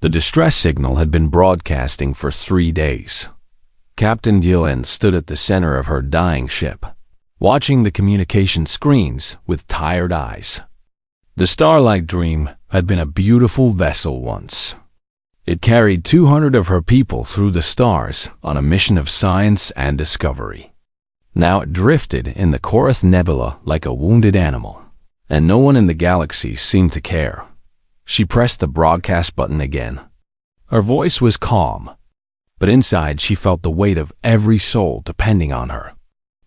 The distress signal had been broadcasting for 3 days. Captain Yilin stood at the center of her dying ship, watching the communication screens with tired eyes. The Starlight Dream had been a beautiful vessel once. It carried 200 of her people through the stars on a mission of science and discovery. Now it drifted in the Korath Nebula like a wounded animal, and no one in the galaxy seemed to care. She pressed the broadcast button again. Her voice was calm, but inside she felt the weight of every soul depending on her.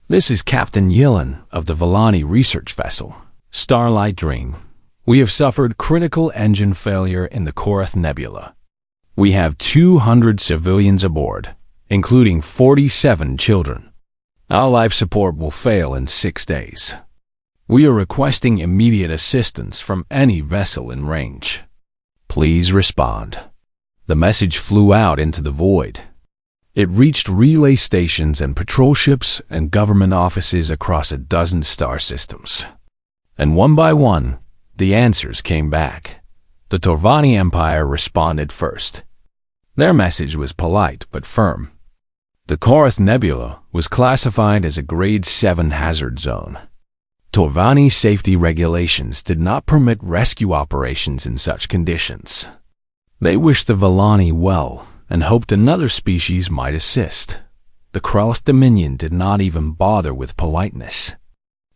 "This is Captain Yilin of the Vellani research vessel, Starlight Dream. We have suffered critical engine failure in the Korath Nebula. We have 200 civilians aboard, including 47 children. Our life support will fail in 6 days. We are requesting immediate assistance from any vessel in range. Please respond." The message flew out into the void. It reached relay stations and patrol ships and government offices across a dozen star systems. And one by one, the answers came back. The Torvani Empire responded first. Their message was polite but firm. The Korath Nebula was classified as a Grade 7 hazard zone. Torvani safety regulations did not permit rescue operations in such conditions. They wished the Vellani well and hoped another species might assist. The Krelth Dominion did not even bother with politeness.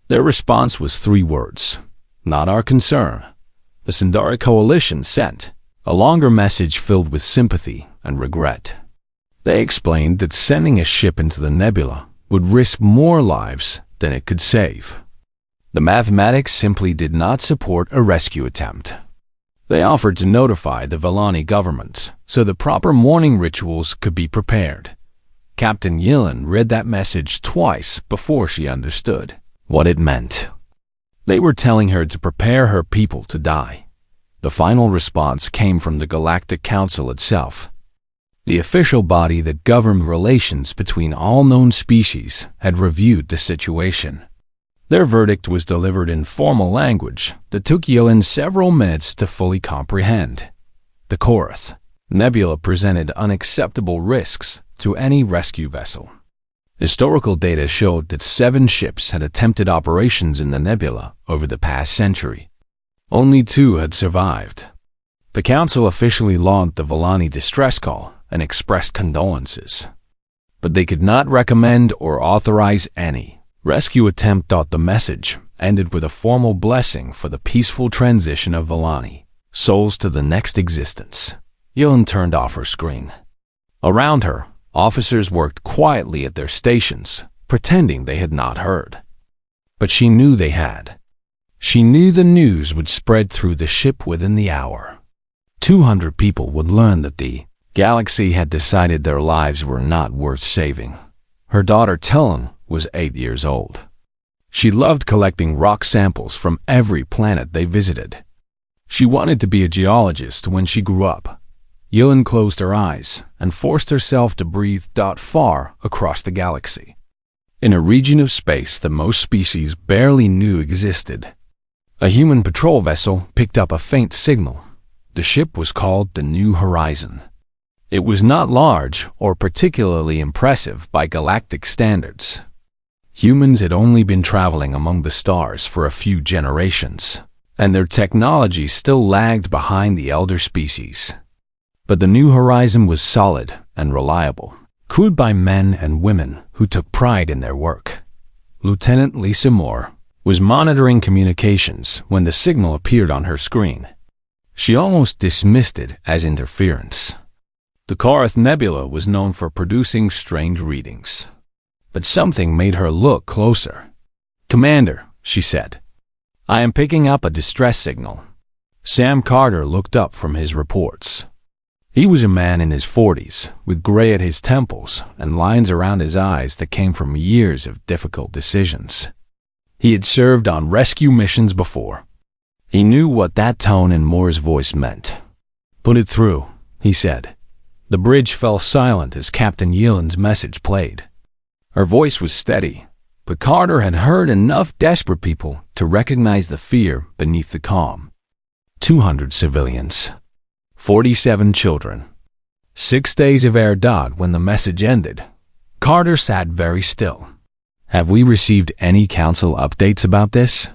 Their response was 3 words: "Not our concern." The Sindari Coalition sent a longer message filled with sympathy and regret. They explained that sending a ship into the nebula would risk more lives than it could save. The mathematics simply did not support a rescue attempt. They offered to notify the Vellani government so the proper mourning rituals could be prepared. Captain Yilin read that message twice before she understood what it meant. They were telling her to prepare her people to die. The final response came from the Galactic Council itself. The official body that governed relations between all known species had reviewed the situation. Their verdict was delivered in formal language that took Yilin several minutes to fully comprehend. The Korath Nebula presented unacceptable risks to any rescue vessel. Historical data showed that 7 ships had attempted operations in the nebula over the past century. Only 2 had survived. The Council officially launched the Vellani distress call and expressed condolences. But they could not recommend or authorize any rescue attempt. The message ended with a formal blessing for the peaceful transition of Vellani souls to the next existence. Yilin turned off her screen. Around her, officers worked quietly at their stations, pretending they had not heard. But she knew they had. She knew the news would spread through the ship within the hour. 200 people would learn that the galaxy had decided their lives were not worth saving. Her daughter Tellen was 8 years old. She loved collecting rock samples from every planet they visited. She wanted to be a geologist when she grew up. Yilin closed her eyes and forced herself to breathe far across the galaxy, in a region of space that most species barely knew existed. A human patrol vessel picked up a faint signal. The ship was called the New Horizon. It was not large or particularly impressive by galactic standards. Humans had only been traveling among the stars for a few generations, and their technology still lagged behind the elder species. But the New Horizon was solid and reliable, crewed by men and women who took pride in their work. Lieutenant Lisa Moore was monitoring communications when the signal appeared on her screen. She almost dismissed it as interference. The Korath Nebula was known for producing strange readings. But something made her look closer. "Commander," she said, "I am picking up a distress signal." Sam Carter looked up from his reports. He was a man in his 40s, with gray at his temples and lines around his eyes that came from years of difficult decisions. He had served on rescue missions before. He knew what that tone in Moore's voice meant. "Put it through," he said. The bridge fell silent as Captain Yilin's message played. Her voice was steady, but Carter had heard enough desperate people to recognize the fear beneath the calm. 200 civilians. 47 children. 6 days of air. When the message ended, Carter sat very still. Have we received any council updates about this?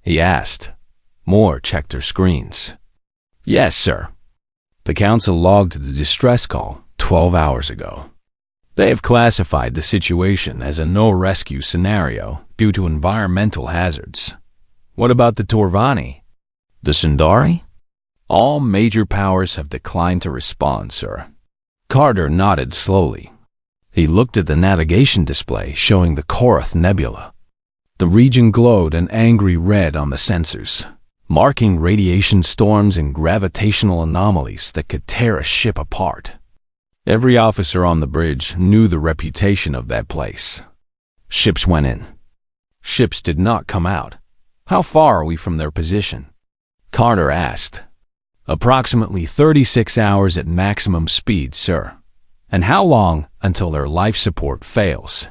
He asked. Moore checked her screens. Yes, sir. The council logged the distress call 12 hours ago. They have classified the situation as a no-rescue scenario due to environmental hazards. What about the Torvani? The Sundari? All major powers have declined to respond, sir. Carter nodded slowly. He looked at the navigation display showing the Korath Nebula. The region glowed an angry red on the sensors, marking radiation storms and gravitational anomalies that could tear a ship apart. Every officer on the bridge knew the reputation of that place. Ships went in. Ships did not come out. How far are we from their position? Carter asked. Approximately 36 hours at maximum speed, sir. And how long until their life support fails?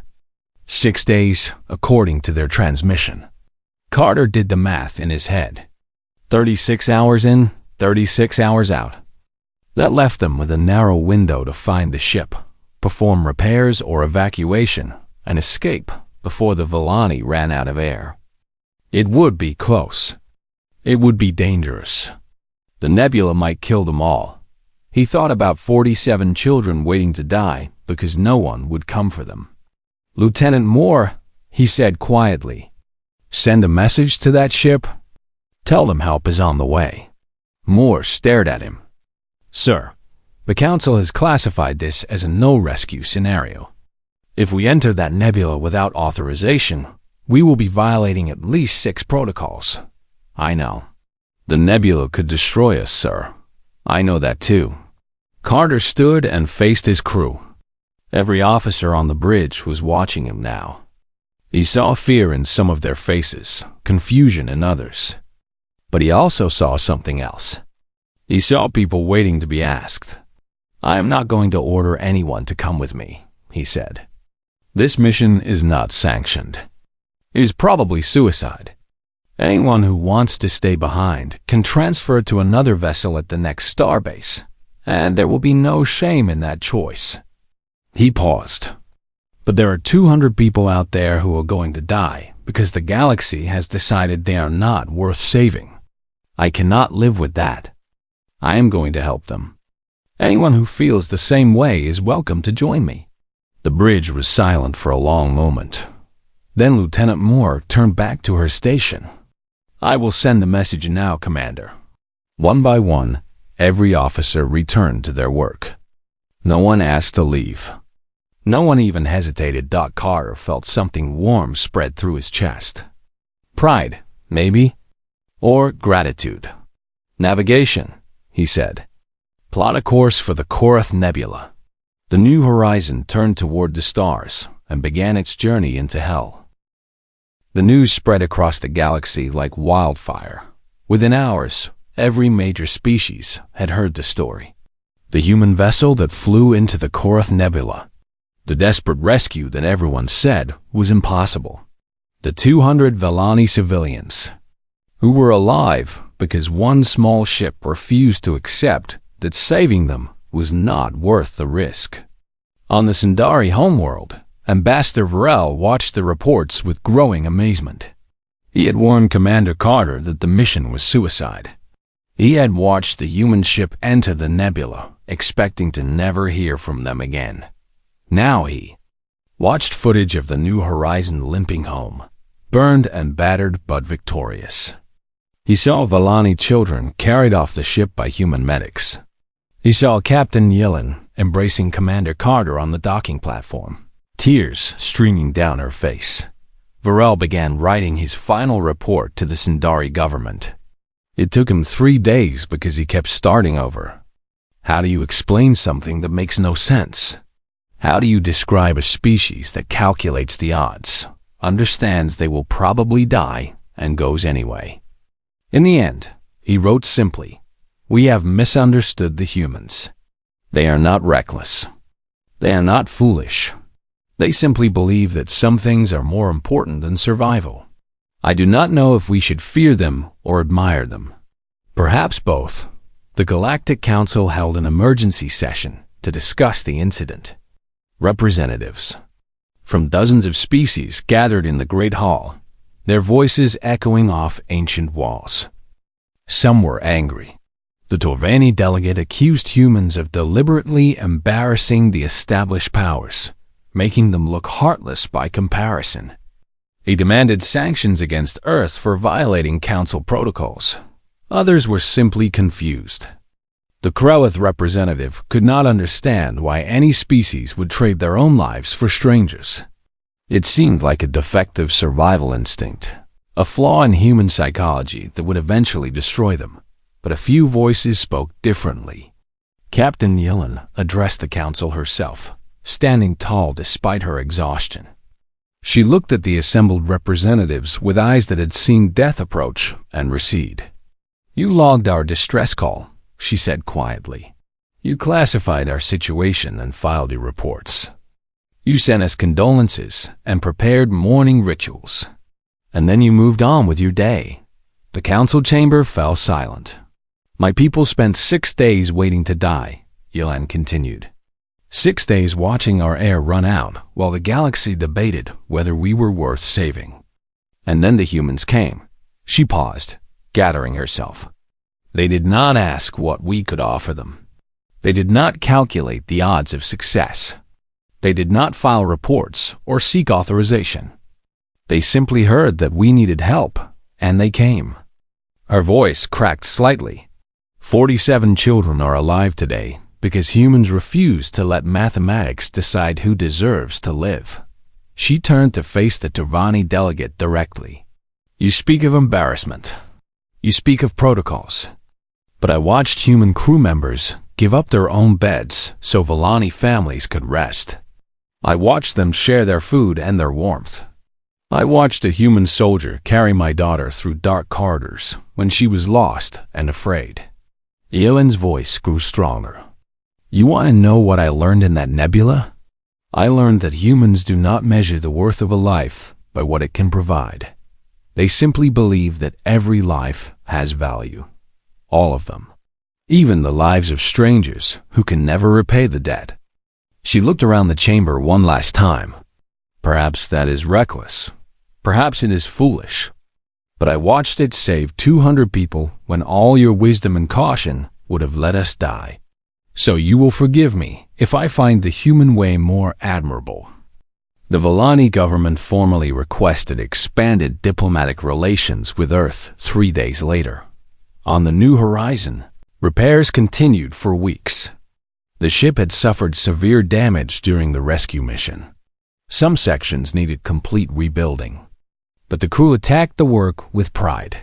6 days, according to their transmission. Carter did the math in his head. 36 hours in, 36 hours out. That left them with a narrow window to find the ship, perform repairs or evacuation, and escape before the Villani ran out of air. It would be close. It would be dangerous. The nebula might kill them all. He thought about 47 children waiting to die because no one would come for them. Lieutenant Moore, he said quietly, send a message to that ship. Tell them help is on the way. Moore stared at him. Sir, the council has classified this as a no-rescue scenario. If we enter that nebula without authorization, we will be violating at least 6 protocols. I know. The nebula could destroy us, sir. I know that too. Carter stood and faced his crew. Every officer on the bridge was watching him now. He saw fear in some of their faces, confusion in others. But he also saw something else. He saw people waiting to be asked. I am not going to order anyone to come with me, he said. This mission is not sanctioned. It is probably suicide. Anyone who wants to stay behind can transfer to another vessel at the next starbase, and there will be no shame in that choice. He paused. But there are 200 people out there who are going to die because the galaxy has decided they are not worth saving. I cannot live with that. I am going to help them. Anyone who feels the same way is welcome to join me. The bridge was silent for a long moment. Then Lieutenant Moore turned back to her station. I will send the message now, Commander. One by one, every officer returned to their work. No one asked to leave. No one even hesitated. Carter felt something warm spread through his chest. Pride, maybe? Or gratitude. Navigation, he said. Plot a course for the Korath Nebula. The new horizon turned toward the stars and began its journey into hell. The news spread across the galaxy like wildfire. Within hours, every major species had heard the story. The human vessel that flew into the Korath Nebula. The desperate rescue that everyone said was impossible. The 200 Villani civilians, who were alive because one small ship refused to accept that saving them was not worth the risk. On the Sundari homeworld, Ambassador Varel watched the reports with growing amazement. He had warned Commander Carter that the mission was suicide. He had watched the human ship enter the nebula, expecting to never hear from them again. Now he watched footage of the New Horizon limping home, burned and battered but victorious. He saw Villani children carried off the ship by human medics. He saw Captain Yellen embracing Commander Carter on the docking platform, tears streaming down her face. Varel began writing his final report to the Sundari government. It took him 3 days because he kept starting over. How do you explain something that makes no sense? How do you describe a species that calculates the odds, understands they will probably die, and goes anyway? In the end, he wrote simply, we have misunderstood the humans. They are not reckless. They are not foolish. They simply believe that some things are more important than survival. I do not know if we should fear them or admire them. Perhaps both. The Galactic Council held an emergency session to discuss the incident. Representatives from dozens of species gathered in the Great Hall, their voices echoing off ancient walls. Some were angry. The Torvani delegate accused humans of deliberately embarrassing the established powers, making them look heartless by comparison. He demanded sanctions against Earth for violating Council protocols. Others were simply confused. The Krellith representative could not understand why any species would trade their own lives for strangers. It seemed like a defective survival instinct, a flaw in human psychology that would eventually destroy them. But a few voices spoke differently. Captain Yellen addressed the council herself, standing tall despite her exhaustion. She looked at the assembled representatives with eyes that had seen death approach and recede. "You logged our distress call," she said quietly. "You classified our situation and filed your reports. You sent us condolences and prepared mourning rituals. And then you moved on with your day." The council chamber fell silent. "My people spent 6 days waiting to die," Yellen continued. 6 days watching our air run out while the galaxy debated whether we were worth saving. And then the humans came. She paused, gathering herself. They did not ask what we could offer them. They did not calculate the odds of success. They did not file reports or seek authorization. They simply heard that we needed help, and they came. Her voice cracked slightly. 47 children are alive today because humans refuse to let mathematics decide who deserves to live. She turned to face the Torvani delegate directly. "You speak of embarrassment. You speak of protocols. But I watched human crew members give up their own beds so Vellani families could rest. I watched them share their food and their warmth. I watched a human soldier carry my daughter through dark corridors when she was lost and afraid." Yellen's voice grew stronger. "You want to know what I learned in that nebula? I learned that humans do not measure the worth of a life by what it can provide. They simply believe that every life has value. All of them. Even the lives of strangers who can never repay the debt." She looked around the chamber one last time. "Perhaps that is reckless. Perhaps it is foolish. But I watched it save 200 people when all your wisdom and caution would have let us die. So you will forgive me if I find the human way more admirable." The Vellani government formally requested expanded diplomatic relations with Earth 3 days later. On the New Horizon, repairs continued for weeks. The ship had suffered severe damage during the rescue mission. Some sections needed complete rebuilding. But the crew attacked the work with pride.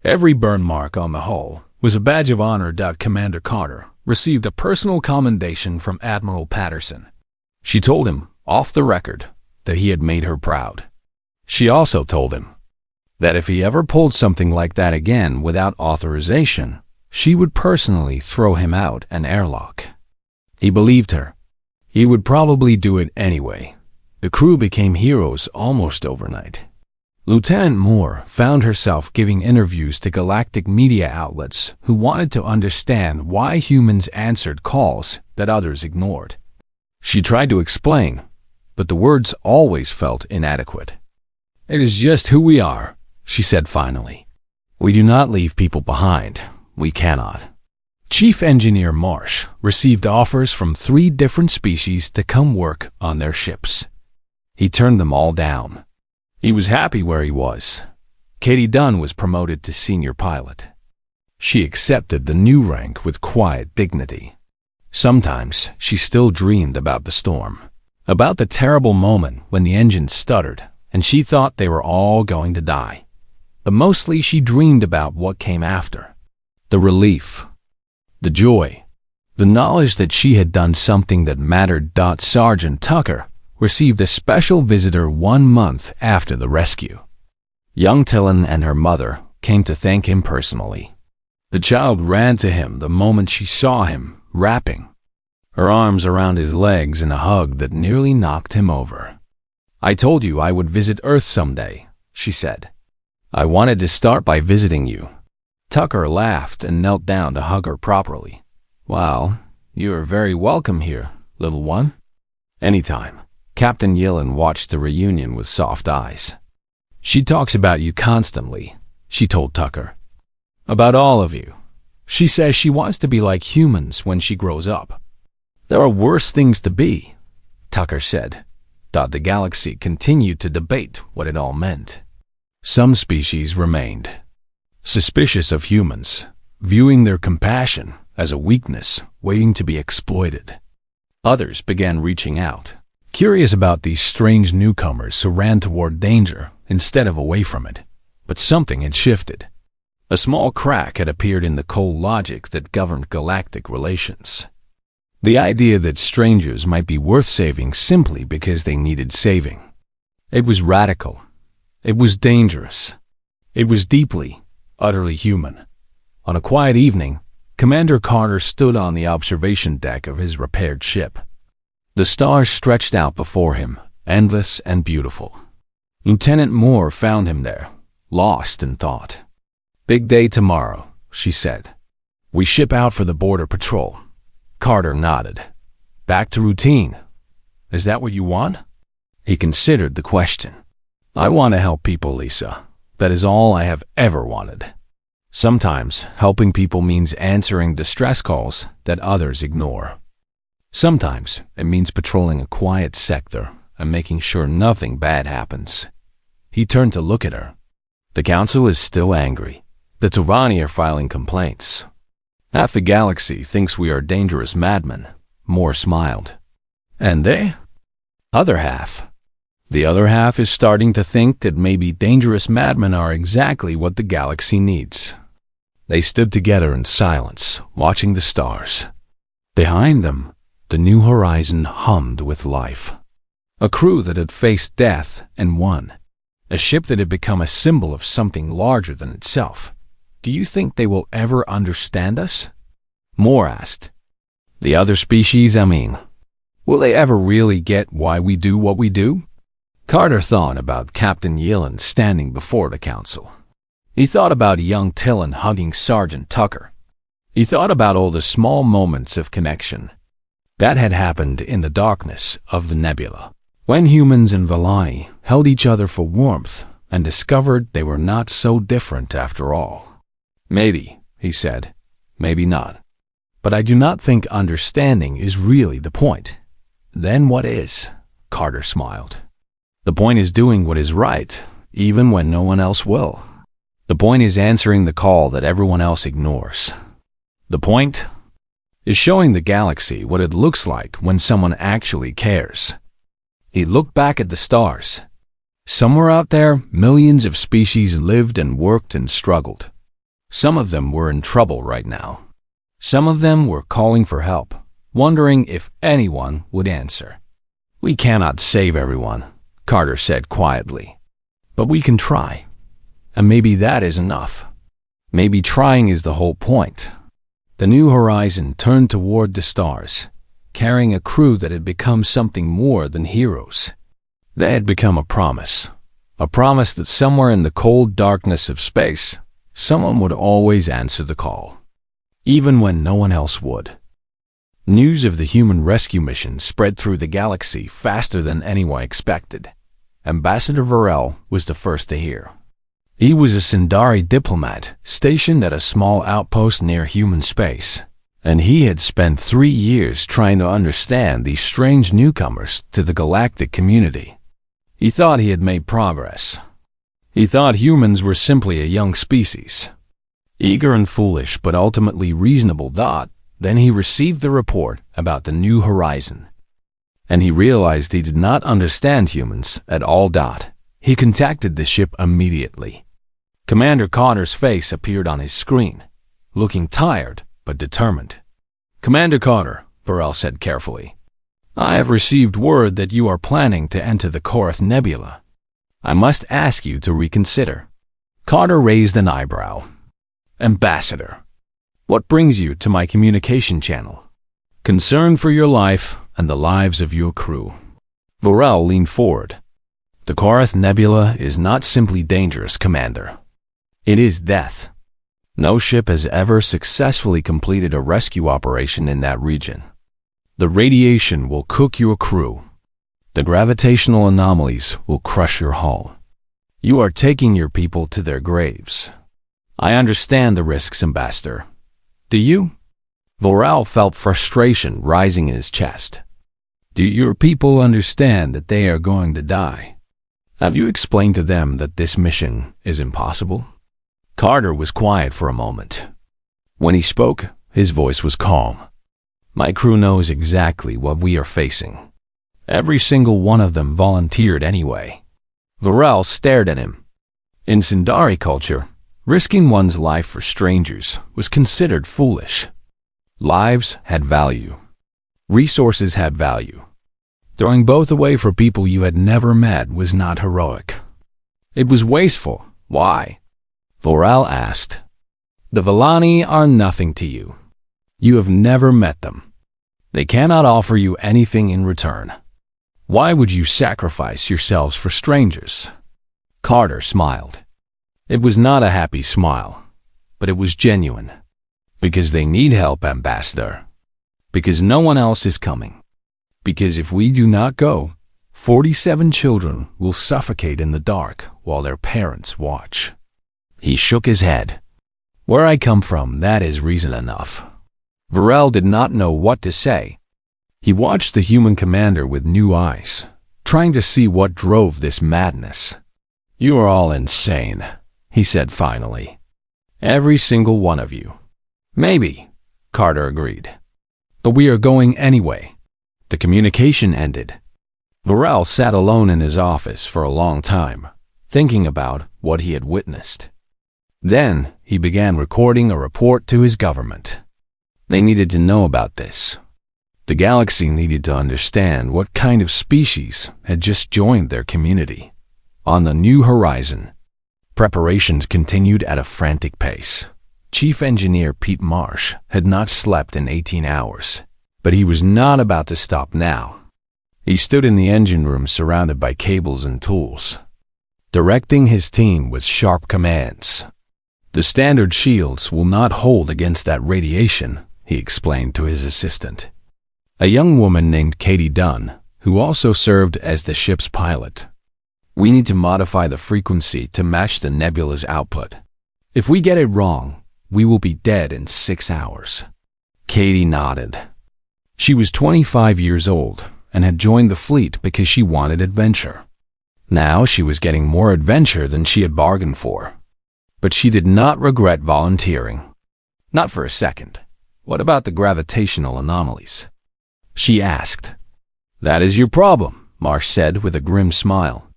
Every burn mark on the hull was a badge of honor. Commander Carter received a personal commendation from Admiral Patterson. She told him, off the record, that he had made her proud. She also told him that if he ever pulled something like that again without authorization, she would personally throw him out an airlock. He believed her. He would probably do it anyway. The crew became heroes almost overnight. Lieutenant Moore found herself giving interviews to galactic media outlets who wanted to understand why humans answered calls that others ignored. She tried to explain, but the words always felt inadequate. "It is just who we are," she said finally. "We do not leave people behind. We cannot." Chief Engineer Marsh received offers from 3 different species to come work on their ships. He turned them all down. He was happy where he was. Katie Dunn was promoted to senior pilot. She accepted the new rank with quiet dignity. Sometimes she still dreamed about the storm, about the terrible moment when the engine stuttered and she thought they were all going to die. But mostly she dreamed about what came after. The relief, the joy, the knowledge that she had done something that mattered. Sergeant Tucker received a special visitor 1 month after the rescue. Young Tillin and her mother came to thank him personally. The child ran to him the moment she saw him, rapping, her arms around his legs in a hug that nearly knocked him over. "I told you I would visit Earth someday," she said. "I wanted to start by visiting you." Tucker laughed and knelt down to hug her properly. "Well, you are very welcome here, little one." "Anytime." Captain Yellen watched the reunion with soft eyes. "She talks about you constantly," she told Tucker. "About all of you. She says she wants to be like humans when she grows up." "There are worse things to be," Tucker said. The galaxy continued to debate what it all meant. Some species remained suspicious of humans, viewing their compassion as a weakness waiting to be exploited. Others began reaching out, curious about these strange newcomers who ran toward danger instead of away from it. But something had shifted. A small crack had appeared in the cold logic that governed galactic relations. The idea that strangers might be worth saving simply because they needed saving. It was radical. It was dangerous. It was deeply, utterly human. On a quiet evening, Commander Carter stood on the observation deck of his repaired ship. The stars stretched out before him, endless and beautiful. Lieutenant Moore found him there, lost in thought. "Big day tomorrow," she said. "We ship out for the border patrol." Carter nodded. "Back to routine. Is that what you want?" He considered the question. "I want to help people, Lisa. That is all I have ever wanted. Sometimes helping people means answering distress calls that others ignore. Sometimes it means patrolling a quiet sector and making sure nothing bad happens." He turned to look at her. "The Council is still angry. The Tovani are filing complaints. Half the galaxy thinks we are dangerous madmen." Moore smiled. "And they?" "Other half. The other half is starting to think that maybe dangerous madmen are exactly what the galaxy needs." They stood together in silence, watching the stars. Behind them, the new horizon hummed with life. A crew that had faced death and won. A ship that had become a symbol of something larger than itself. "Do you think they will ever understand us?" Moore asked. "The other species, I mean. Will they ever really get why we do what we do?" Carter thought about Captain Yellen standing before the Council. He thought about young Tillin hugging Sergeant Tucker. He thought about all the small moments of connection that had happened in the darkness of the nebula, when humans and Valai held each other for warmth and discovered they were not so different after all. "Maybe," he said, "maybe not. But I do not think understanding is really the point." "Then what is?" Carter smiled. "The point is doing what is right, even when no one else will. The point is answering the call that everyone else ignores. The point is showing the galaxy what it looks like when someone actually cares." He looked back at the stars. Somewhere out there, millions of species lived and worked and struggled. Some of them were in trouble right now. Some of them were calling for help, wondering if anyone would answer. "We cannot save everyone," Carter said quietly. "But we can try. And maybe that is enough. Maybe trying is the whole point." The new horizon turned toward the stars, carrying a crew that had become something more than heroes. They had become a promise that somewhere in the cold darkness of space, someone would always answer the call, even when no one else would. News of the human rescue mission spread through the galaxy faster than anyone expected. Ambassador Varel was the first to hear. He was a Sindari diplomat stationed at a small outpost near human space, and he had spent 3 years trying to understand these strange newcomers to the galactic community. He thought he had made progress. He thought humans were simply a young species. Eager and foolish, but ultimately reasonable. Then he received the report about the new horizon, and he realized he did not understand humans at all. He contacted the ship immediately. Commander Carter's face appeared on his screen, looking tired but determined. "Commander Carter," Varel said carefully, "I have received word that you are planning to enter the Korath Nebula. I must ask you to reconsider." Carter raised an eyebrow. "Ambassador, what brings you to my communication channel?" "Concern for your life and the lives of your crew." Varel leaned forward. "The Korath Nebula is not simply dangerous, Commander. It is death. No ship has ever successfully completed a rescue operation in that region. The radiation will cook your crew. The gravitational anomalies will crush your hull. You are taking your people to their graves. I understand the risks, Ambassador. Do you? Vorel felt frustration rising in his chest. Do your people understand that they are going to die? Have you explained to them that this mission is impossible? Carter was quiet for a moment. When he spoke, his voice was calm. My crew knows exactly what we are facing. Every single one of them volunteered anyway. Vorel stared at him. In Sindari culture, risking one's life for strangers was considered foolish. Lives had value. Resources had value. Throwing both away for people you had never met was not heroic. It was wasteful. Why? Vorel asked. The Villani are nothing to you. You have never met them. They cannot offer you anything in return. Why would you sacrifice yourselves for strangers? Carter smiled. It was not a happy smile, but it was genuine. Because they need help, Ambassador. Because no one else is coming. Because if we do not go, 47 children will suffocate in the dark while their parents watch. He shook his head. Where I come from, that is reason enough. Vorel did not know what to say. He watched the human commander with new eyes, trying to see what drove this madness. You are all insane, he said finally. Every single one of you. Maybe, Carter agreed. But we are going anyway. The communication ended. Vorel sat alone in his office for a long time, thinking about what he had witnessed. Then he began recording a report to his government. They needed to know about this. The galaxy needed to understand what kind of species had just joined their community. On the new horizon, preparations continued at a frantic pace. Chief Engineer Pete Marsh had not slept in 18 hours, but he was not about to stop now. He stood in the engine room surrounded by cables and tools, directing his team with sharp commands. The standard shields will not hold against that radiation, he explained to his assistant, a young woman named Katie Dunn, who also served as the ship's pilot. We need to modify the frequency to match the nebula's output. If we get it wrong, we will be dead in 6 hours. Katie nodded. She was 25 years old and had joined the fleet because she wanted adventure. Now she was getting more adventure than she had bargained for. But she did not regret volunteering. Not for a second. What about the gravitational anomalies? She asked. That is your problem, Marsh said with a grim smile.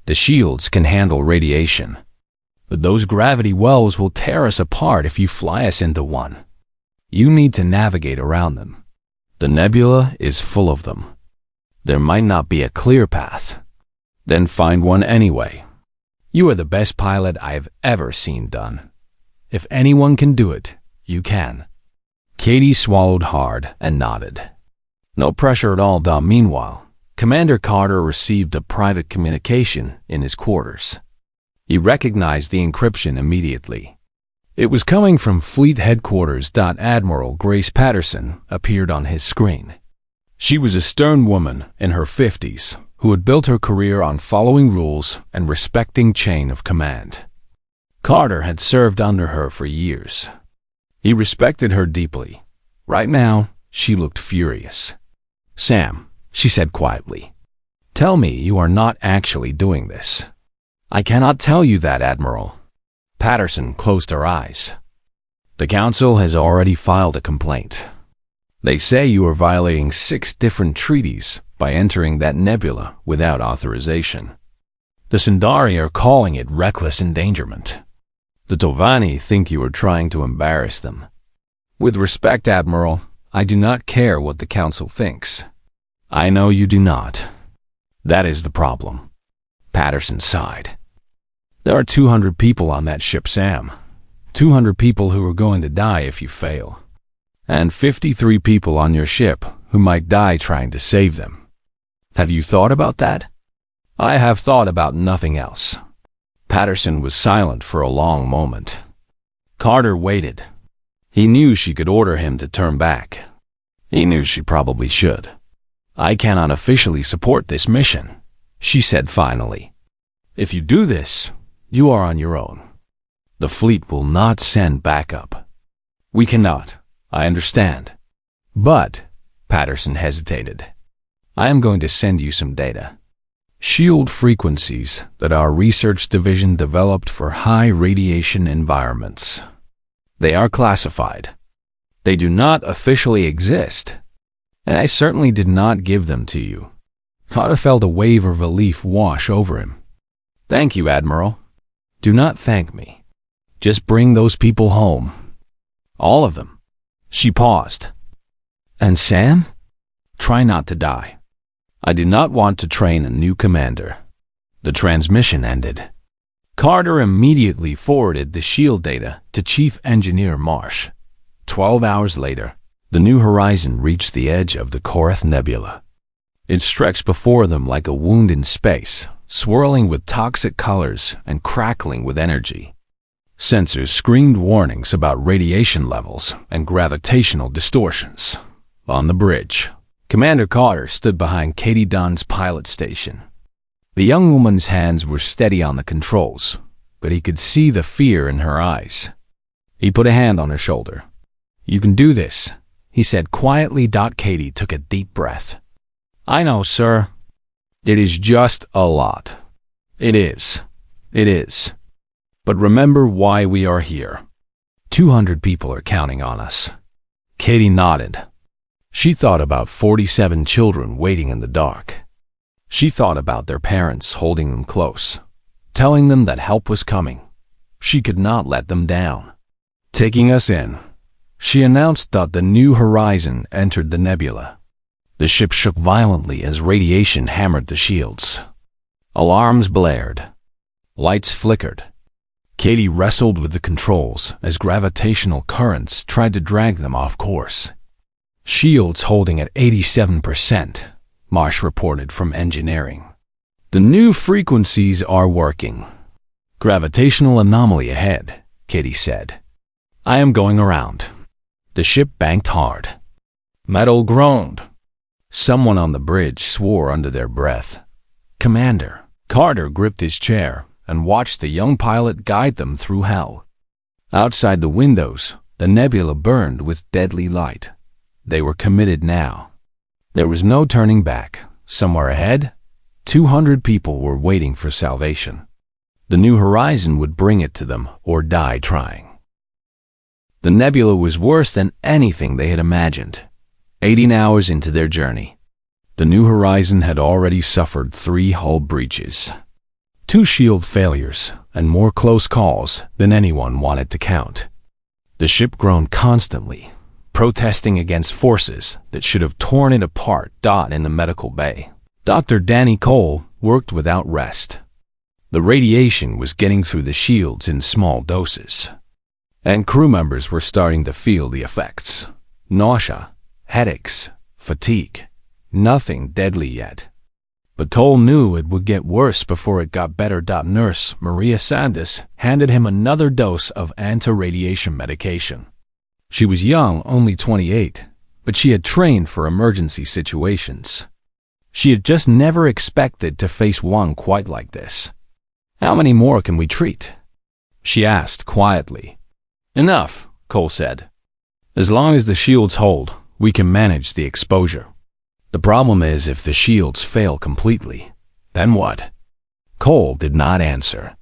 The shields can handle radiation, but those gravity wells will tear us apart if you fly us into one. You need to navigate around them. The nebula is full of them. There might not be a clear path. Then find one anyway. You are the best pilot I have ever seen done. If anyone can do it, you can. Katie swallowed hard and nodded. No pressure at all, Dom. Meanwhile, Commander Carter received a private communication in his quarters. He recognized the encryption immediately. It was coming from Fleet Headquarters. Admiral Grace Patterson appeared on his screen. She was a stern woman in her 50s who had built her career on following rules and respecting chain of command. Carter had served under her for years. He respected her deeply. Right now, she looked furious. Sam, she said quietly, tell me you are not actually doing this. I cannot tell you that, Admiral. Patterson closed her eyes. The Council has already filed a complaint. They say you are violating 6 different treaties by entering that nebula without authorization. The Sindari are calling it reckless endangerment. The Tovani think you are trying to embarrass them. With respect, Admiral, I do not care what the Council thinks. I know you do not. That is the problem. Patterson sighed. There are 200 people on that ship, Sam. 200 people who are going to die if you fail. And 53 people on your ship who might die trying to save them. Have you thought about that? I have thought about nothing else. Patterson was silent for a long moment. Carter waited. He knew she could order him to turn back. He knew she probably should. "I cannot officially support this mission," she said finally. "If you do this, you are on your own. The fleet will not send backup." "We cannot, I understand. But," Patterson hesitated, "I am going to send you some data. Shield frequencies that our research division developed for high radiation environments. They are classified. They do not officially exist, and I certainly did not give them to you." Carter felt a wave of relief wash over him. "Thank you, Admiral. Do not thank me. Just bring those people home. All of them." She paused. "And Sam?" "Try not to die. I do not want to train a new commander." The transmission ended. Carter immediately forwarded the shield data to Chief Engineer Marsh. 12 hours later, the New Horizon reached the edge of the Korath Nebula. It stretched before them like a wound in space, swirling with toxic colors and crackling with energy. Sensors screamed warnings about radiation levels and gravitational distortions. On the bridge, Commander Carter stood behind Katie Dunn's pilot station. The young woman's hands were steady on the controls, but he could see the fear in her eyes. He put a hand on her shoulder. "You can do this," he said quietly. Katie took a deep breath. "I know, sir." "It is just a lot." It is. But remember why we are here. 200 people are counting on us." Katie nodded. She thought about 47 children waiting in the dark. She thought about their parents holding them close, telling them that help was coming. She could not let them down. "Taking us in," she announced. The New Horizon entered the nebula. The ship shook violently as radiation hammered the shields. Alarms blared. Lights flickered. Katie wrestled with the controls as gravitational currents tried to drag them off course. "Shields holding at 87%, Marsh reported from engineering. "The new frequencies are working." "Gravitational anomaly ahead," Katie said. "I am going around." The ship banked hard. Metal groaned. Someone on the bridge swore under their breath. "Commander." Carter gripped his chair and watched the young pilot guide them through hell. Outside the windows, the nebula burned with deadly light. They were committed now. There was no turning back. Somewhere ahead, 200 people were waiting for salvation. The New Horizon would bring it to them or die trying. The nebula was worse than anything they had imagined. 18 hours into their journey, the New Horizon had already suffered 3 hull breaches, 2 shield failures, and more close calls than anyone wanted to count. The ship groaned constantly, protesting against forces that should have torn it apart. In the medical bay, Dr. Danny Cole worked without rest. The radiation was getting through the shields in small doses, and crew members were starting to feel the effects. Nausea, headaches, fatigue. Nothing deadly yet, but Cole knew it would get worse before it got better. Nurse Maria Sandus handed him another dose of anti-radiation medication. She was young, only 28, but she had trained for emergency situations. She had just never expected to face one quite like this. "How many more can we treat?" she asked quietly. "Enough," Cole said. "As long as the shields hold, we can manage the exposure. The problem is if the shields fail completely, then what?" Cole did not answer.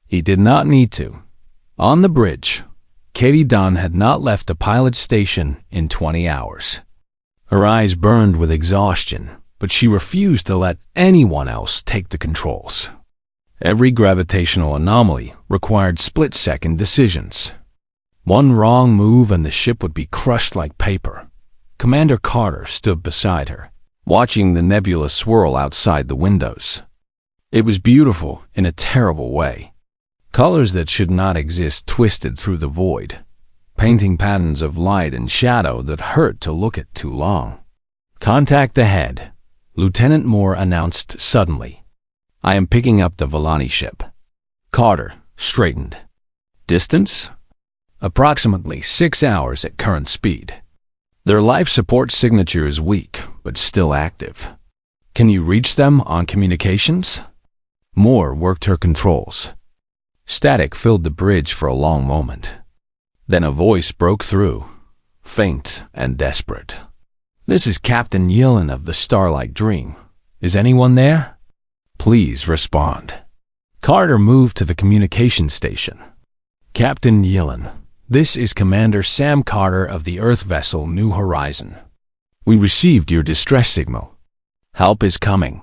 He did not need to. On the bridge, Katie Dunn had not left a pilot station in 20 hours. Her eyes burned with exhaustion, but she refused to let anyone else take the controls. Every gravitational anomaly required split-second decisions. One wrong move and the ship would be crushed like paper. Commander Carter stood beside her, watching the nebula swirl outside the windows. It was beautiful in a terrible way. Colors that should not exist twisted through the void, painting patterns of light and shadow that hurt to look at too long. "Contact ahead," Lieutenant Moore announced suddenly. "I am picking up the Volani ship." Carter straightened. "Distance?" approximately 6 hours at current speed. Their life support signature is weak, but still active. Can you reach them on communications? Moore worked her controls. Static filled the bridge for a long moment. Then a voice broke through, faint and desperate. "This is Captain Yillen of the Starlight Dream. Is anyone there? Please respond." Carter moved to the communication station. "Captain Yillen, this is Commander Sam Carter of the Earth vessel New Horizon. We received your distress signal. Help is coming."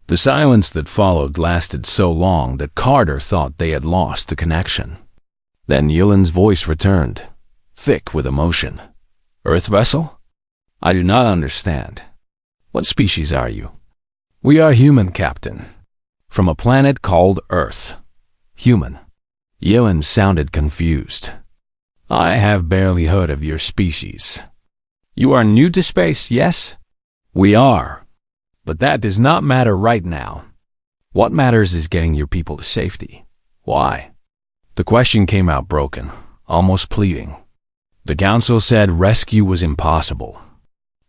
The silence that followed lasted so long that Carter thought they had lost the connection. Then Yillen's voice returned, thick with emotion. "Earth vessel? I do not understand. What species are you?" "We are human, Captain. From a planet called Earth." "Human?" Yillen sounded confused. "I have barely heard of your species." "You are new to space, yes?" "We are. But that does not matter right now. What matters is getting your people to safety. Why?" The question came out broken, almost pleading. The council said rescue was impossible.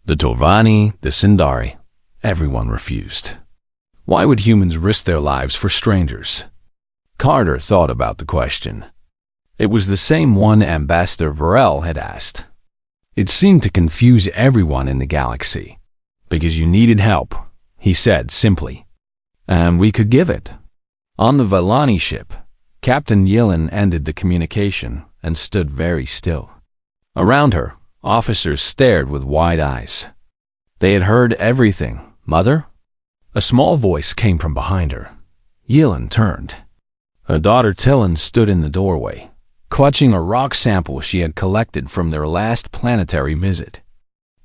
The Tovani, the Sindari, everyone refused. Why would humans risk their lives for strangers? Carter thought about the question. It was the same one Ambassador Varel had asked. It seemed to confuse everyone in the galaxy. "Because you needed help," he said simply. "And we could give it." On the Valani ship, Captain Yillen ended the communication and stood very still. Around her, officers stared with wide eyes. They had heard everything. "Mother?" A small voice came from behind her. Yillen turned. Her daughter Tillen stood in the doorway, clutching a rock sample she had collected from their last planetary visit.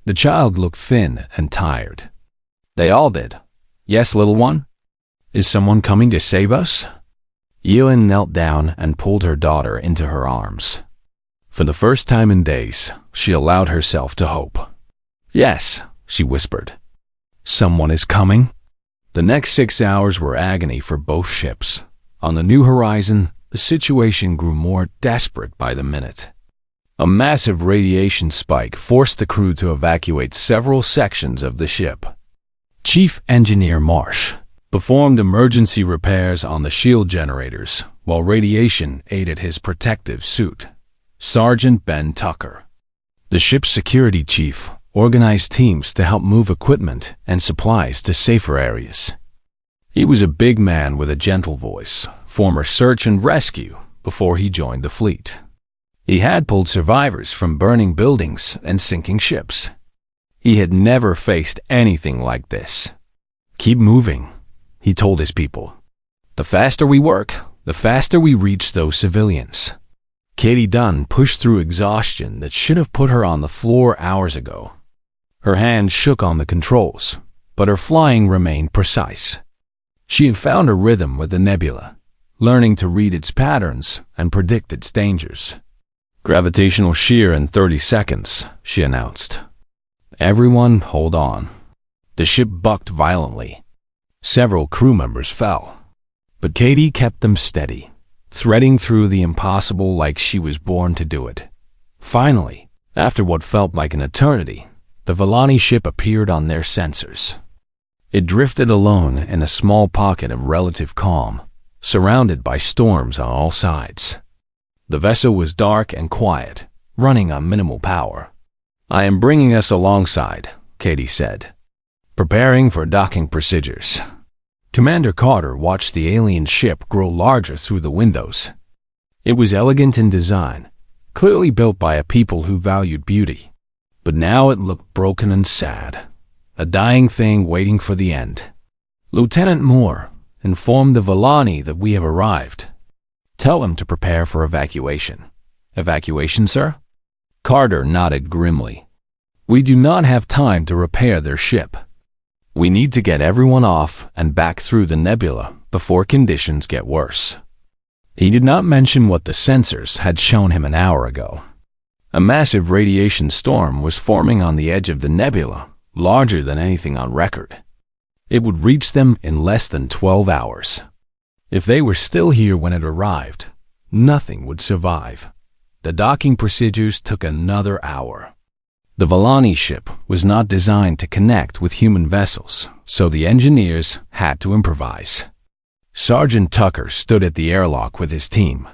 The child looked thin and tired. "They all did. Yes, little one? Is someone coming to save us?" Yillen knelt down and pulled her daughter into her arms. For the first time in days, she allowed herself to hope. "Yes," she whispered. "Someone is coming." The next 6 hours were agony for both ships. On the New Horizon, the situation grew more desperate by the minute. A massive radiation spike forced the crew to evacuate several sections of the ship. Chief Engineer Marsh performed emergency repairs on the shield generators, while radiation aided his protective suit. Sergeant Ben Tucker, the ship's security chief, organized teams to help move equipment and supplies to safer areas. He was a big man with a gentle voice, former search and rescue before he joined the fleet. He had pulled survivors from burning buildings and sinking ships. He had never faced anything like this. "Keep moving," he told his people. "The faster we work, the faster we reach those civilians." Katie Dunn pushed through exhaustion that should have put her on the floor hours ago. Her hands shook on the controls, but her flying remained precise. She had found a rhythm with the nebula, learning to read its patterns and predict its dangers. "Gravitational shear in 30 seconds, she announced. "Everyone hold on." The ship bucked violently. Several crew members fell, but Katie kept them steady, threading through the impossible like she was born to do it. Finally, after what felt like an eternity, the Valani ship appeared on their sensors. It drifted alone in a small pocket of relative calm, surrounded by storms on all sides. The vessel was dark and quiet, running on minimal power. "I am bringing us alongside," Katie said, preparing for docking procedures. Commander Carter watched the alien ship grow larger through the windows. It was elegant in design, clearly built by a people who valued beauty. But now it looked broken and sad, a dying thing waiting for the end. "Lieutenant Moore, inform the Valani that we have arrived. Tell them to prepare for evacuation." "Evacuation, sir?" Carter nodded grimly. "We do not have time to repair their ship. We need to get everyone off and back through the nebula before conditions get worse." He did not mention what the sensors had shown him an hour ago. A massive radiation storm was forming on the edge of the nebula, larger than anything on record. It would reach them in less than 12 hours. If they were still here when it arrived, nothing would survive. The docking procedures took another hour. The Vellani ship was not designed to connect with human vessels, so the engineers had to improvise. Sergeant Tucker stood at the airlock with his team,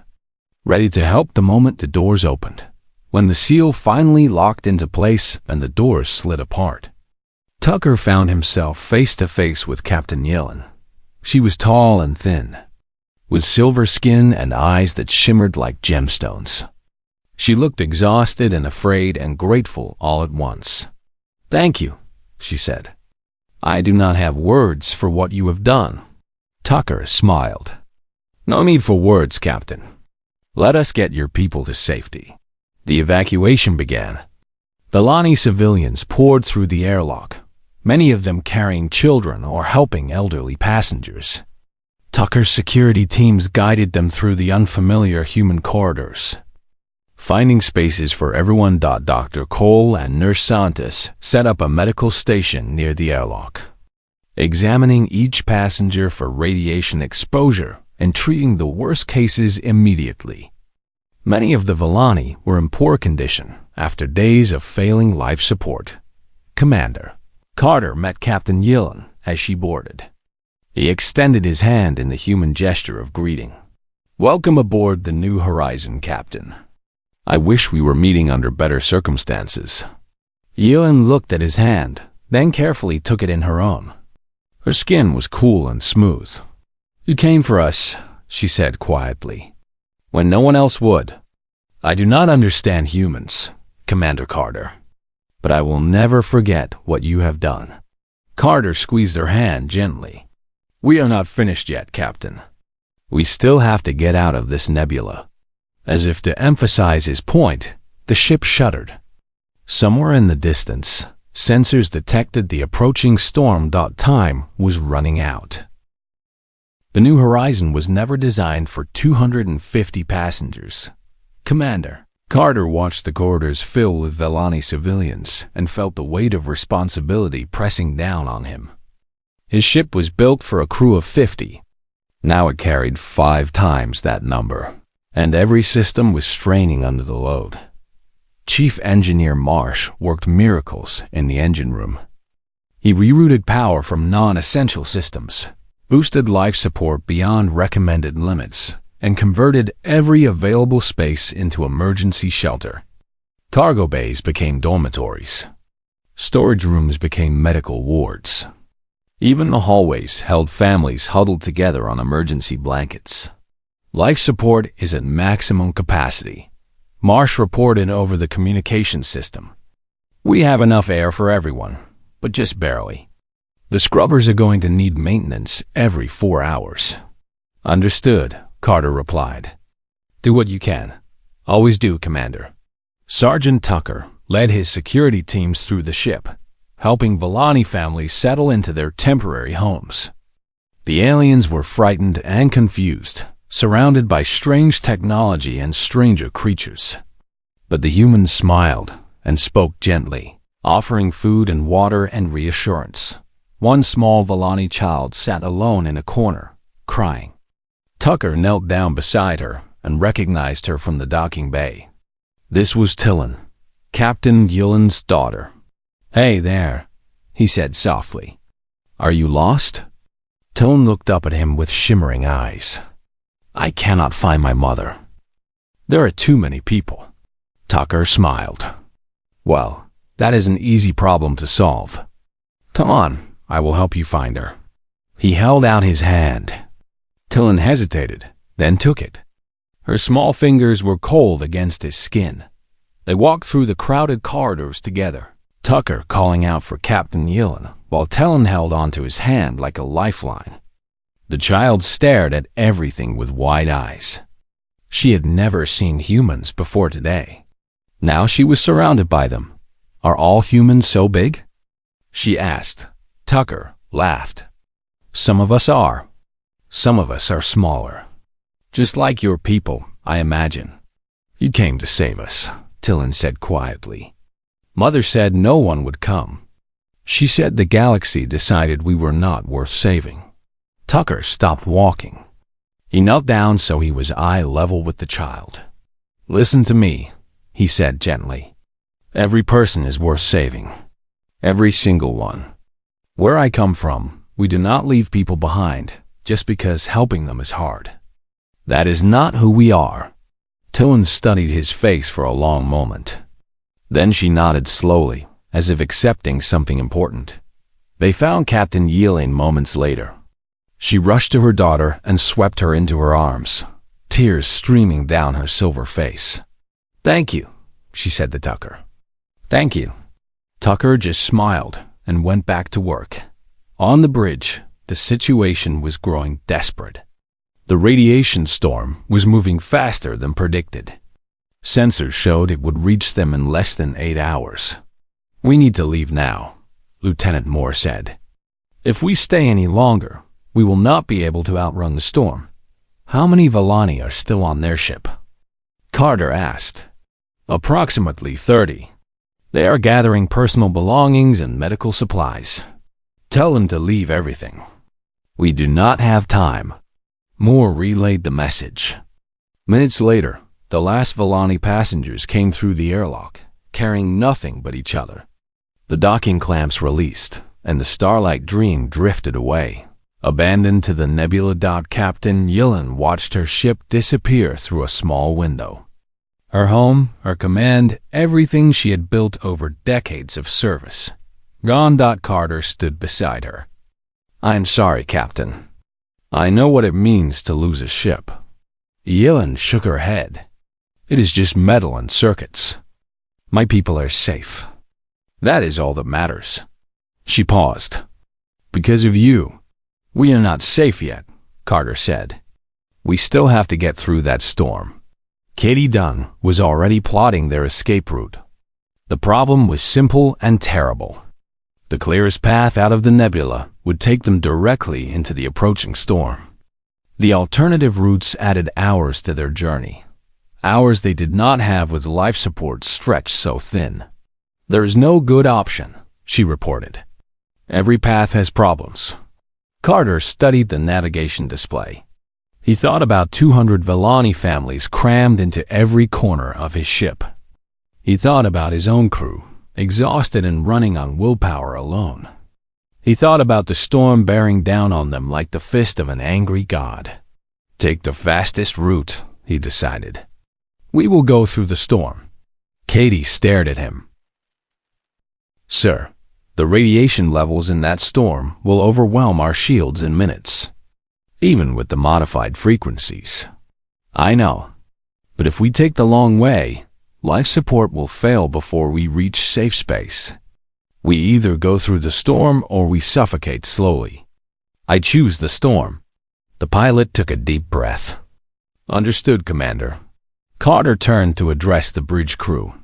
ready to help the moment the doors opened. When the seal finally locked into place and the doors slid apart, Tucker found himself face to face with Captain Yellen. She was tall and thin, with silver skin and eyes that shimmered like gemstones. She looked exhausted and afraid and grateful all at once. "Thank you," she said. "I do not have words for what you have done." Tucker smiled. "No need for words, Captain. Let us get your people to safety." The evacuation began. Vellani civilians poured through the airlock, many of them carrying children or helping elderly passengers. Tucker's security teams guided them through the unfamiliar human corridors, finding spaces for everyone. Dr. Cole and Nurse Santos set up a medical station near the airlock, examining each passenger for radiation exposure and treating the worst cases immediately. Many of the Vellani were in poor condition after days of failing life support. Commander Carter met Captain Yellen as she boarded. He extended his hand in the human gesture of greeting. "Welcome aboard the New Horizon, Captain. I wish we were meeting under better circumstances." Yellen looked at his hand, then carefully took it in her own. Her skin was cool and smooth. "You came for us," she said quietly, when no one else would. "I do not understand humans, Commander Carter, but I will never forget what you have done." Carter squeezed her hand gently. "We are not finished yet, Captain. We still have to get out of this nebula." As if to emphasize his point, the ship shuddered. Somewhere in the distance, sensors detected the approaching storm. Time was running out. The New Horizon was never designed for 250 passengers. Commander Carter watched the corridors fill with Vellani civilians and felt the weight of responsibility pressing down on him. His ship was built for a crew of 50. Now it carried 5 times that number, and every system was straining under the load. Chief Engineer Marsh worked miracles in the engine room. He rerouted power from non-essential systems, boosted life support beyond recommended limits, and converted every available space into emergency shelter. Cargo bays became dormitories. Storage rooms became medical wards. Even the hallways held families huddled together on emergency blankets. "Life support is at maximum capacity," Marsh reported over the communication system. "We have enough air for everyone, but just barely. The scrubbers are going to need maintenance every 4 hours." "Understood," Carter replied. "Do what you can." "Always do, Commander." Sergeant Tucker led his security teams through the ship, helping Vellani families settle into their temporary homes. The aliens were frightened and confused, surrounded by strange technology and stranger creatures. But the humans smiled and spoke gently, offering food and water and reassurance. One small Vellani child sat alone in a corner, crying. Tucker knelt down beside her and recognized her from the docking bay. This was Tillen, Captain Yellen's daughter. "Hey there," he said softly. "Are you lost?" Tillen looked up at him with shimmering eyes. "I cannot find my mother. There are too many people." Tucker smiled. "Well, that is an easy problem to solve. Come on, I will help you find her." He held out his hand. Tillen hesitated, then took it. Her small fingers were cold against his skin. They walked through the crowded corridors together, Tucker calling out for Captain Yellen, while Tillen held onto his hand like a lifeline. The child stared at everything with wide eyes. She had never seen humans before today. Now she was surrounded by them. "Are all humans so big?" she asked. Tucker laughed. "Some of us are. Some of us are smaller. Just like your people, I imagine." "You came to save us," Tillen said quietly. "Mother said no one would come. She said the galaxy decided we were not worth saving." Tucker stopped walking. He knelt down so he was eye level with the child. Listen to me, he said gently. Every person is worth saving. Every single one. Where I come from, we do not leave people behind just because helping them is hard. That is not who we are. Toon studied his face for a long moment. Then she nodded slowly, as if accepting something important. They found Captain Yilin moments later. She rushed to her daughter and swept her into her arms, tears streaming down her silver face. "Thank you," she said to Tucker. "Thank you." Tucker just smiled and went back to work. On the bridge, the situation was growing desperate. The radiation storm was moving faster than predicted. Sensors showed it would reach them in less than 8 hours. "We need to leave now," Lieutenant Moore said. "If we stay any longer, we will not be able to outrun the storm." "How many Vellani are still on their ship?" Carter asked. "Approximately 30. They are gathering personal belongings and medical supplies. Tell them to leave everything. We do not have time." Moore relayed the message. Minutes later, the last Vellani passengers came through the airlock, carrying nothing but each other. The docking clamps released, and the Starlight Dream drifted away. Abandoned to the nebula. Captain Yilin watched her ship disappear through a small window. Her home, her command, everything she had built over decades of service. Gone. Carter stood beside her. "I am sorry, Captain. I know what it means to lose a ship." Yilin shook her head. "It is just metal and circuits. My people are safe. That is all that matters." She paused. "Because of you, we are not safe yet," Carter said. "We still have to get through that storm." Katie Dunn was already plotting their escape route. The problem was simple and terrible. The clearest path out of the nebula would take them directly into the approaching storm. The alternative routes added hours to their journey, hours they did not have with life support stretched so thin. "There is no good option," she reported. "Every path has problems." Carter studied the navigation display. He thought about 200 Vellani families crammed into every corner of his ship. He thought about his own crew, exhausted and running on willpower alone. He thought about the storm bearing down on them like the fist of an angry god. "Take the fastest route," he decided. "We will go through the storm." Katie stared at him. "Sir, the radiation levels in that storm will overwhelm our shields in minutes, even with the modified frequencies." "I know, but if we take the long way, life support will fail before we reach safe space. We either go through the storm or we suffocate slowly. I choose the storm." The pilot took a deep breath. "Understood, Commander." Carter turned to address the bridge crew.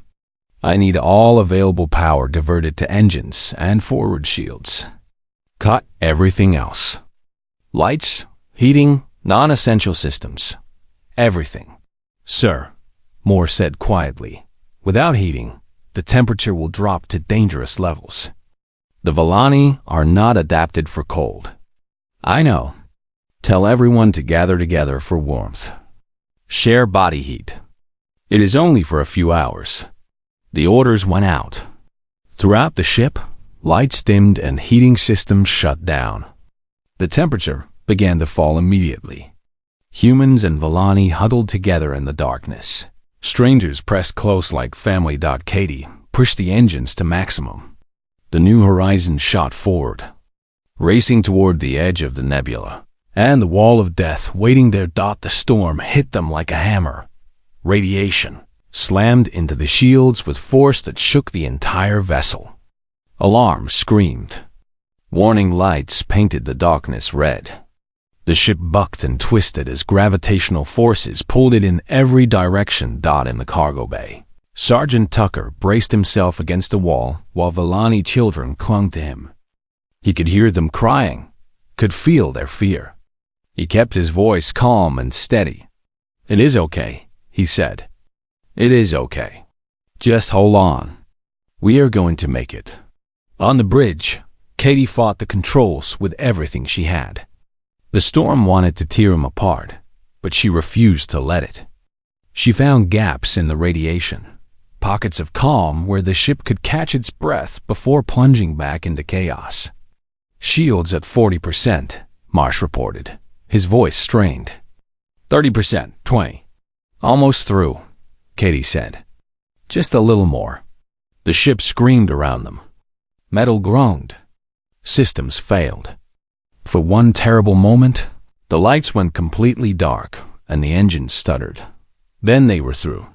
"I need all available power diverted to engines and forward shields. Cut everything else. Lights, heating, non-essential systems. Everything." "Sir," Moore said quietly, "without heating, the temperature will drop to dangerous levels. The Vellani are not adapted for cold." "I know. Tell everyone to gather together for warmth. Share body heat. It is only for a few hours." The orders went out. Throughout the ship, lights dimmed and heating systems shut down. The temperature began to fall immediately. Humans and Vellani huddled together in the darkness. Strangers pressed close like family. Katie pushed the engines to maximum. The New Horizons shot forward, racing toward the edge of the nebula, and the wall of death waiting there. The storm hit them like a hammer. Radiation slammed into the shields with force that shook the entire vessel. Alarms screamed. Warning lights painted the darkness red. The ship bucked and twisted as gravitational forces pulled it in every direction. In the cargo bay, Sergeant Tucker braced himself against a wall while Vellani children clung to him. He could hear them crying, could feel their fear. He kept his voice calm and steady. "It is okay," he said. "It is okay. Just hold on. We are going to make it." On the bridge, Katie fought the controls with everything she had. The storm wanted to tear him apart, but she refused to let it. She found gaps in the radiation, pockets of calm where the ship could catch its breath before plunging back into chaos. "Shields at 40%, Marsh reported, his voice strained. 30%, 20. "Almost through," Katie said. "Just a little more." The ship screamed around them. Metal groaned. Systems failed. For one terrible moment, the lights went completely dark and the engines stuttered. Then they were through.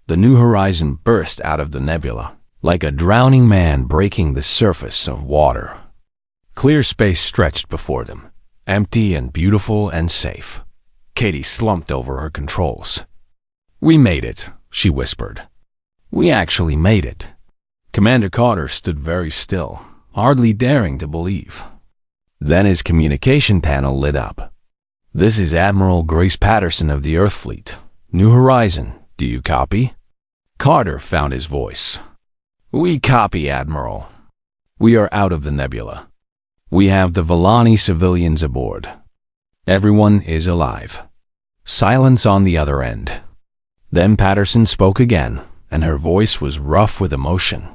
The new horizon burst out of the nebula, like a drowning man breaking the surface of water. Clear space stretched before them, empty and beautiful and safe. Katie slumped over her controls. "We made it," she whispered. "We actually made it." Commander Carter stood very still, hardly daring to believe. Then his communication panel lit up. "This is Admiral Grace Patterson of the Earth Fleet. New Horizon, do you copy?" Carter found his voice. "We copy, Admiral. We are out of the nebula. We have the Vellani civilians aboard. Everyone is alive." Silence on the other end. Then Patterson spoke again, and her voice was rough with emotion.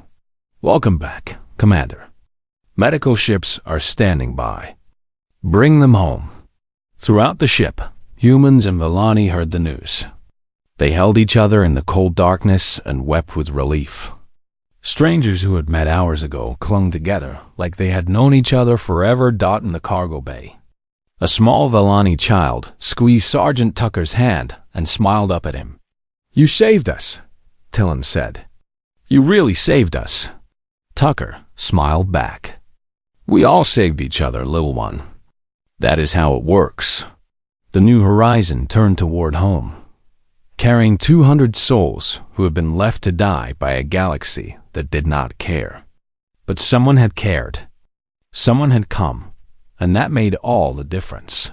"Welcome back, Commander. Medical ships are standing by. Bring them home." Throughout the ship, humans and Vellani heard the news. They held each other in the cold darkness and wept with relief. Strangers who had met hours ago clung together like they had known each other forever. In the cargo bay, a small Vellani child squeezed Sergeant Tucker's hand and smiled up at him. "You saved us," Tillin said. "You really saved us." Tucker smiled back. "We all saved each other, little one. That is how it works." The New Horizon turned toward home, carrying 200 souls who had been left to die by a galaxy that did not care. But someone had cared. Someone had come, and that made all the difference.